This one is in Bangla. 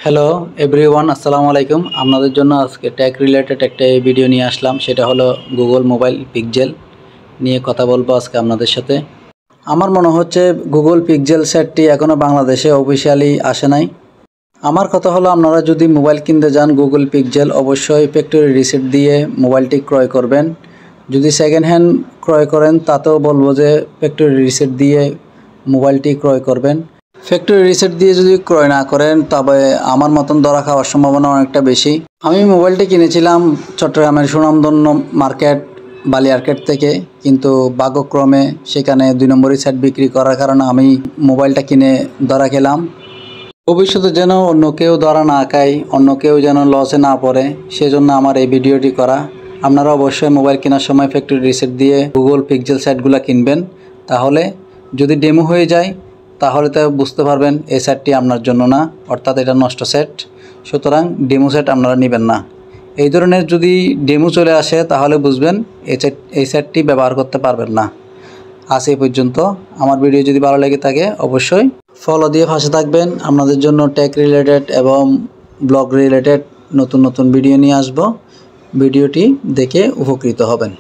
হ্যালো এভরিওয়ান, আসসালামু আলাইকুম। আপনাদের জন্য আজকে ট্যাগ রিলেটেড একটা ভিডিও নিয়ে আসলাম। সেটা হলো গুগল মোবাইল পিক্সেল নিয়ে কথা বলবো আজকে আপনাদের সাথে। আমার মনে হচ্ছে গুগল পিক্সেল সেটটি এখনও বাংলাদেশে অফিসিয়ালি আসে নাই। আমার কথা হলো, আপনারা যদি মোবাইল কিনতে যান গুগল পিক্সেল, অবশ্যই ফ্যাক্টরি রিসিট দিয়ে মোবাইলটি ক্রয় করবেন। যদি সেকেন্ড হ্যান্ড ক্রয় করেন তাতেও বলবো যে ফ্যাক্টরি রিসিট দিয়ে মোবাইলটি ক্রয় করবেন। ফ্যাক্টরি রিসেট দিয়ে যদি ক্রয় না করেন তবে আমার মতন ধরা খাওয়ার সম্ভাবনা অনেকটা বেশি। আমি মোবাইলটি কিনেছিলাম চট্টগ্রামের সুনামধন্য মার্কেট বালিয়ারকেট থেকে, কিন্তু ভাগ্যক্রমে সেখানে 2 নম্বরই সেট বিক্রি করার কারণে আমি মোবাইলটা কিনে ধরা খেলাম। ভবিষ্যতে যেন অন্য কেউ ধরা না খায়, অন্য কেউ যেন লসে না পড়ে, সেজন্য আমার এই ভিডিওটি করা। আপনারা অবশ্যই মোবাইল কেনার সময় ফ্যাক্টরি রিসেট দিয়ে গুগল পিক্সেল সেটগুলো কিনবেন। তাহলে যদি ডেমো হয়ে যায় তাহলে তো বুঝতে পারবেন এই সেটটি আপনার জন্য না, অর্থাৎ এটা নষ্ট সেট। সুতরাং ডেমো সেট আপনারা নেবেন না। এই ধরনের যদি ডেমো চলে আসে তাহলে বুঝবেন এই সেটটি ব্যবহার করতে পারবেন না। আজ এই পর্যন্ত। আমার ভিডিও যদি ভালো লেগে থাকে অবশ্যই ফলো দিয়ে পাশে থাকবেন। আপনাদের জন্য টেক রিলেটেড এবং ব্লগ রিলেটেড নতুন নতুন ভিডিও নিয়ে আসব। ভিডিওটি দেখে উপকৃত হবেন।